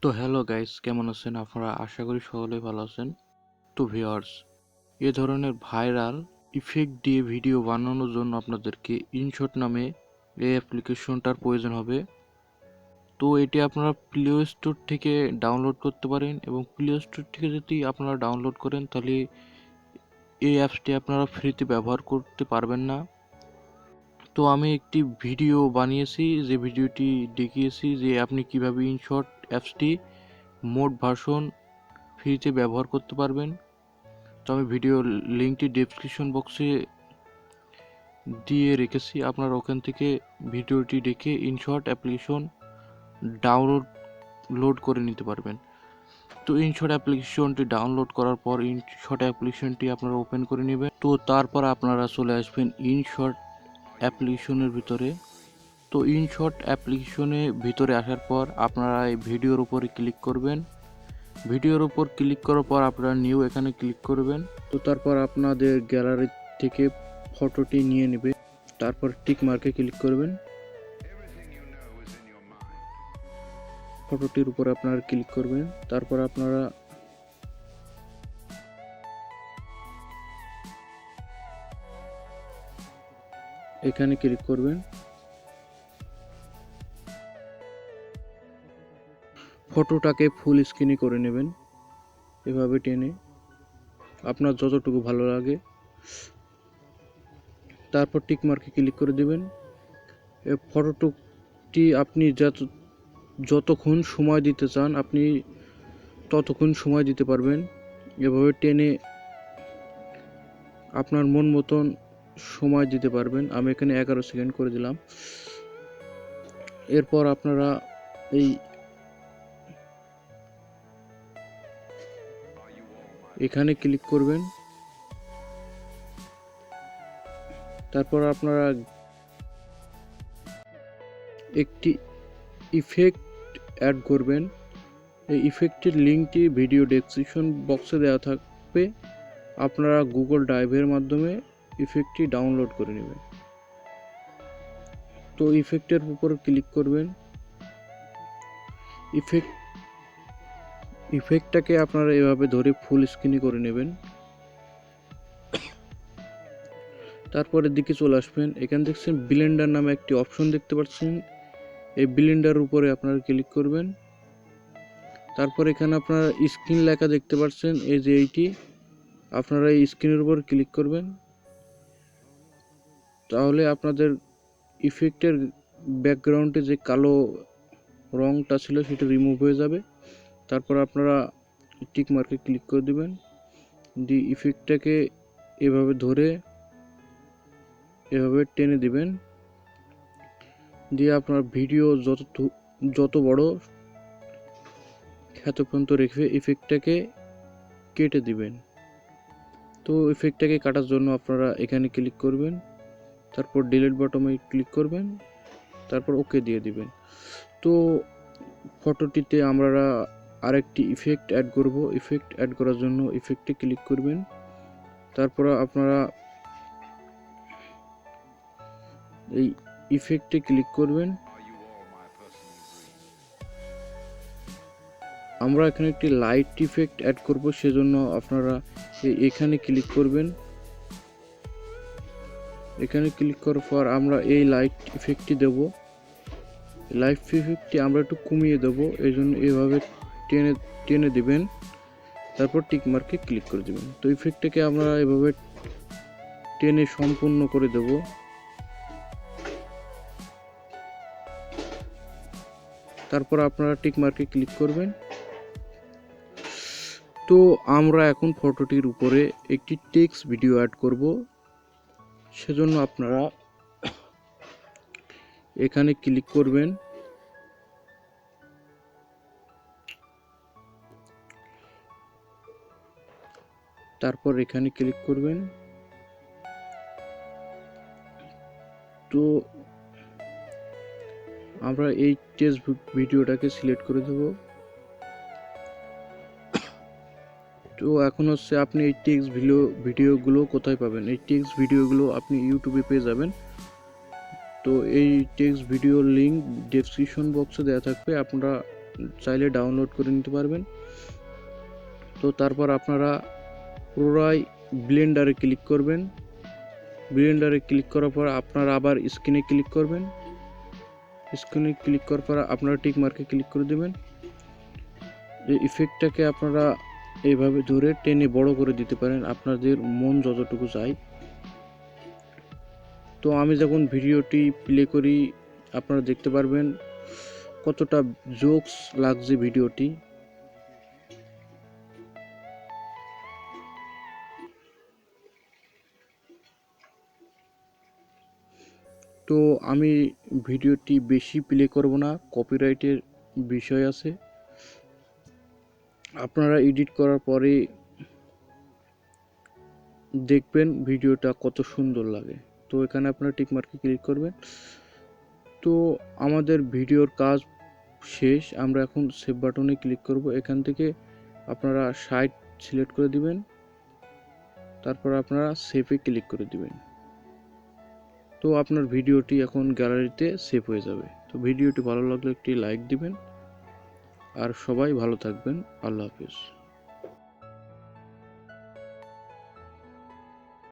তো hello guys, কেমন আছেন আপনারা? আশা করি সকলেই ভালো আছেন। তো ভিউয়ার্স, এ ধরনের ভাইরাল ইফেক্ট দিয়ে ভিডিও বানানোর জন্য আপনাদেরকে ইনশট নামে এই অ্যাপ্লিকেশনটার প্রয়োজন হবে। তো এটি আপনারা প্লে স্টোর থেকে ডাউনলোড করতে পারেন, এবং প্লে স্টোর থেকে যদি আপনারা ডাউনলোড করেন তাহলে এই অ্যাপসটি আপনারা ফ্রিতে ব্যবহার করতে পারবেন না। তো আমি একটি ভিডিও বানিয়েছি, যে ভিডিওটি দেখিয়েছি যে আপনি কিভাবে ইনশট অ্যাপসটি মোড ভার্সন ফ্রিতে ব্যবহার করতে পারবেন। তো আমি ভিডিও লিঙ্কটি ডেসক্রিপশন বক্সে দিয়ে রেখেছি, আপনারা ওখান থেকে ভিডিওটি দেখে ইনশট অ্যাপ্লিকেশন ডাউনলোড করে নিতে পারবেন। তো ইনশট অ্যাপ্লিকেশনটি ডাউনলোড করার পর ইনশট অ্যাপ্লিকেশনটি আপনারা ওপেন করে নেবেন। তো তারপর আপনারা চলে আসবেন ইনশট অ্যাপ্লিকেশনের ভিতরে। তো ইনশট অ্যাপ্লিকেশনের ভিতরে আসার পর আপনারা এই ভিডিওর উপরে ক্লিক করবেন। ভিডিওর উপর ক্লিক করার পর আপনারা নিউ এখানে ক্লিক করবেন। তো তারপর আপনাদের গ্যালারি থেকে ফটোটি নিয়ে নেবে, তারপর টিক মার্কে ক্লিক করবেন। ফটোটির উপর আপনারা ক্লিক করবেন, তারপর আপনারা এখানে ক্লিক করবেন। ফটোটাকে ফুল স্ক্রিনে করে নেবেন, এভাবে টেনে আপনার যতটুকু ভালো লাগে। তারপর টিক মার্কে ক্লিক করে দেবেন। এই ফটোটি আপনি যতক্ষণ সময় দিতে চান আপনি ততক্ষণ সময় দিতে পারবেন। এভাবে টেনে আপনার মন মতন সময় দিতে পারবেন। আমি এখানে 11 সেকেন্ড করে দিলাম। এরপর আপনারা এখানে ক্লিক করবেন। তারপর আপনারা একটি ইফেক্ট অ্যাড করবেন। এই ইফেক্টের লিঙ্কটি ভিডিও ডেসক্রিপশন বক্সে দেওয়া থাকবে। আপনারা গুগল ড্রাইভের মাধ্যমে ইফেক্টটি ডাউনলোড করে নেবেন। তো ইফেক্টের উপর ক্লিক করবেন। ইফেক্টটাকে আপনারা এভাবে ধরে ফুল স্ক্রিনে করে নেবেন। তারপরের দিকে চলে আসবেন। এখানে দেখছেন ব্লেন্ডার নামে একটি অপশন দেখতে পাচ্ছেন, এই ব্লেন্ডার উপরে আপনারা ক্লিক করবেন। তারপর এখানে আপনারা স্ক্রিন লেখা দেখতে পাচ্ছেন, এই যে এইটি, আপনারা এই স্ক্রিনের উপর ক্লিক করবেন। তাহলে আপনাদের ইফেক্টের ব্যাকগ্রাউন্ডে যে কালো রংটা ছিল সেটা রিমুভ হয়ে যাবে। তারপর আপনারা টিক মার্কে ক্লিক করে দিবেন, দিয়ে ইফেক্টটাকে এভাবে ধরে এভাবে টেনে দিবেন, দিয়ে আপনার ভিডিও যত বড় এত পর্যন্ত রেখে ইফেক্টটাকে কেটে দিবেন। তো ইফেক্টটাকে কাটার জন্য আপনারা এখানে ক্লিক করবেন, তারপর ডিলিট বাটনে ক্লিক করবেন, তারপর ওকে দিয়ে দিবেন। তো ফটোটিতে আমরা আরেকটি ইফেক্ট অ্যাড করব। ইফেক্ট অ্যাড করার জন্য ইফেক্টে ক্লিক করবেন, তারপর আপনারা এই ইফেক্টে ক্লিক করবেন। আমরা এখানে একটি লাইট ইফেক্ট অ্যাড করব, সেজন্য আপনারা এখানে ক্লিক করবেন। এখানে ক্লিক করার পর আমরা এই লাইট ইফেক্টটি দেব। লাইট ইফেক্টটি আমরা একটু কমিয়ে দেব, এই জন্য এভাবে টেনে দিবেন, তারপর টিক মার্কে ক্লিক করে দেবেন। তো ইফেক্টটাকে আমরা এভাবে টেনে সম্পূর্ণ করে দেব। তারপর আপনারা টিক মার্কে ক্লিক করবেন। তো আমরা এখন ফটোটির উপরে একটি টেক্সট ভিডিও অ্যাড করব, সেজন্য আপনারা এখানে ক্লিক করবেন। তারপর এখানে ক্লিক করবেন। তো আমরা এই টেক্সট ভিডিওটাকে সিলেক্ট করে দেব। তো এখন হচ্ছে আপনি এই টেক্সট ভিডিওগুলো কোথায় পাবেন? এই টেক্সট ভিডিওগুলো আপনি ইউটিউবে পেয়ে যাবেন। তো এই টেক্সট ভিডিওর লিঙ্ক ডেসক্রিপশন বক্সে দেওয়া থাকবে, আপনারা চাইলে ডাউনলোড করে নিতে পারবেন। তো তারপর আপনারা পুনরায় ব্লেন্ডারে ক্লিক করবেন। ব্লেন্ডারে ক্লিক করার পর আপনারা আবার স্ক্রিনে ক্লিক করবেন। স্ক্রিনে ক্লিক করার পর আপনারা টিক মার্কে ক্লিক করে দেবেন। এই ইফেক্টটাকে আপনারা এইভাবে ধরে টেনে বড় করে দিতে পারেন, আপনাদের মন যতটুকু চায়। তো আমি যখন ভিডিওটি প্লে করি আপনারা দেখতে পারবেন কতটা জোকস লাগছে ভিডিওটি। তো আমি ভিডিওটি বেশি প্লে করব না, কপিরাইটের বিষয় আছে। আপনারা এডিট করার পরে দেখবেন ভিডিওটা কত সুন্দর লাগে। তো এখানে আপনারা টিক মার্কে ক্লিক করবেন। তো আমাদের ভিডিওর কাজ শেষ, আমরা এখন সেভ বাটনে ক্লিক করব। এখান থেকে আপনারা 60 সিলেক্ট করে দিবেন, তারপর আপনারা সেভে ক্লিক করে দিবেন। তো আপনার ভিডিওটি এখন গ্যালারিতে সেভ হয়ে যাবে। তো ভিডিওটি ভালো লাগলে একটি লাইক দিবেন, আর সবাই ভালো থাকবেন। আল্লাহ হাফেজ।